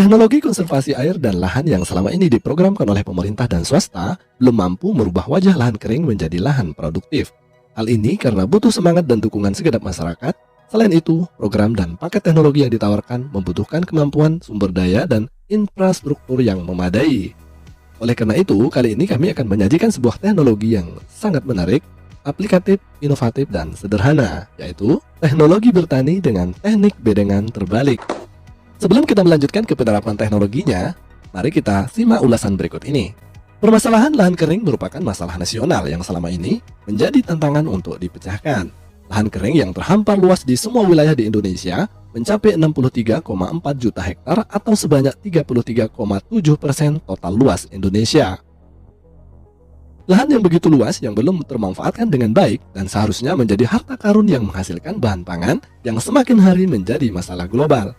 Teknologi konservasi air dan lahan yang selama ini diprogramkan oleh pemerintah dan swasta belum mampu merubah wajah lahan kering menjadi lahan produktif. Hal ini karena butuh semangat dan dukungan segenap masyarakat. Selain itu, program dan paket teknologi yang ditawarkan membutuhkan kemampuan sumber daya dan infrastruktur yang memadai. Oleh karena itu, kali ini kami akan menyajikan sebuah teknologi yang sangat menarik, aplikatif, inovatif, dan sederhana, yaitu teknologi bertani dengan teknik bedengan terbalik. Sebelum kita melanjutkan ke penerapan teknologinya, mari kita simak ulasan berikut ini. Permasalahan lahan kering merupakan masalah nasional yang selama ini menjadi tantangan untuk dipecahkan. Lahan kering yang terhampar luas di semua wilayah di Indonesia mencapai 63,4 juta hektar atau sebanyak 33,7% total luas Indonesia. Lahan yang begitu luas yang belum termanfaatkan dengan baik dan seharusnya menjadi harta karun yang menghasilkan bahan pangan yang semakin hari menjadi masalah global.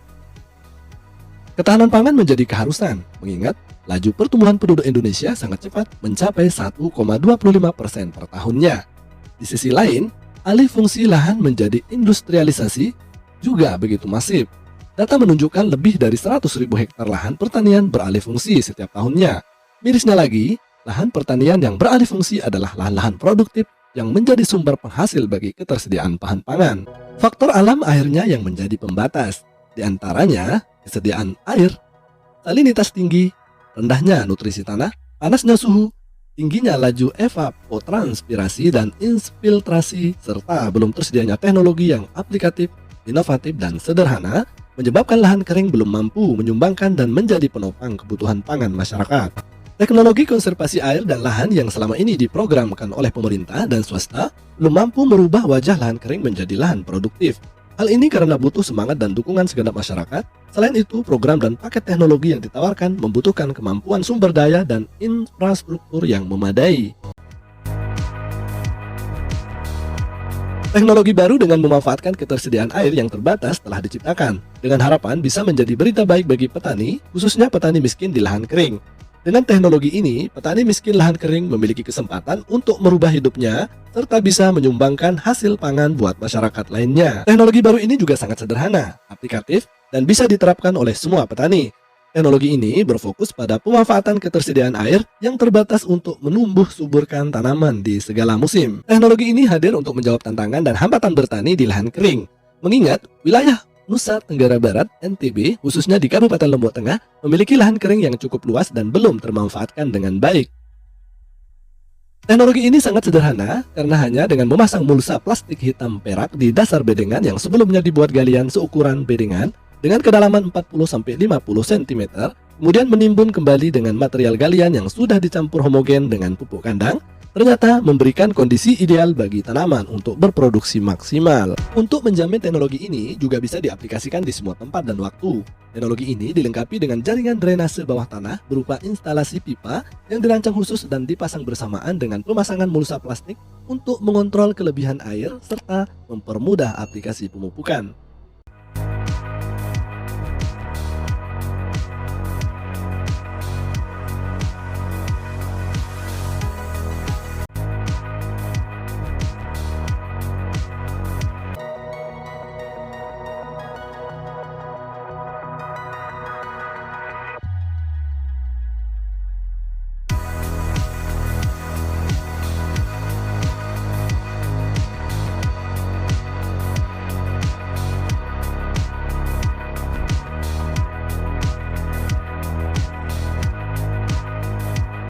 Ketahanan pangan menjadi keharusan, mengingat laju pertumbuhan penduduk Indonesia sangat cepat mencapai 1,25% per tahunnya. Di sisi lain, alih fungsi lahan menjadi industrialisasi juga begitu masif. Data menunjukkan lebih dari 100.000 hektar lahan pertanian beralih fungsi setiap tahunnya. Mirisnya lagi, lahan pertanian yang beralih fungsi adalah lahan-lahan produktif yang menjadi sumber penghasil bagi ketersediaan bahan pangan. Faktor alam akhirnya yang menjadi pembatas. Di antaranya, kesediaan air, salinitas tinggi, rendahnya nutrisi tanah, panasnya suhu, tingginya laju evapotranspirasi dan infiltrasi, serta belum tersedianya teknologi yang aplikatif, inovatif, dan sederhana, menyebabkan lahan kering belum mampu menyumbangkan dan menjadi penopang kebutuhan pangan masyarakat. Teknologi konservasi air dan lahan yang selama ini diprogramkan oleh pemerintah dan swasta belum mampu merubah wajah lahan kering menjadi lahan produktif. Hal ini karena butuh semangat dan dukungan segenap masyarakat. Selain itu, program dan paket teknologi yang ditawarkan membutuhkan kemampuan sumber daya dan infrastruktur yang memadai. Teknologi baru dengan memanfaatkan ketersediaan air yang terbatas telah diciptakan, dengan harapan bisa menjadi berita baik bagi petani, khususnya petani miskin di lahan kering. Dengan teknologi ini, petani miskin lahan kering memiliki kesempatan untuk merubah hidupnya, serta bisa menyumbangkan hasil pangan buat masyarakat lainnya. Teknologi baru ini juga sangat sederhana, aplikatif, dan bisa diterapkan oleh semua petani. Teknologi ini berfokus pada pemanfaatan ketersediaan air yang terbatas untuk menumbuh suburkan tanaman di segala musim. Teknologi ini hadir untuk menjawab tantangan dan hambatan bertani di lahan kering. Mengingat wilayah Nusa Tenggara Barat (NTB), khususnya di Kabupaten Lombok Tengah, memiliki lahan kering yang cukup luas dan belum termanfaatkan dengan baik. Teknologi ini sangat sederhana karena hanya dengan memasang mulsa plastik hitam perak di dasar bedengan yang sebelumnya dibuat galian seukuran bedengan dengan kedalaman 40-50 cm, kemudian menimbun kembali dengan material galian yang sudah dicampur homogen dengan pupuk kandang, ternyata memberikan kondisi ideal bagi tanaman untuk berproduksi maksimal. Untuk menjamin teknologi ini juga bisa diaplikasikan di semua tempat dan waktu. Teknologi ini dilengkapi dengan jaringan drainase bawah tanah berupa instalasi pipa yang dirancang khusus dan dipasang bersamaan dengan pemasangan mulsa plastik untuk mengontrol kelebihan air serta mempermudah aplikasi pemupukan.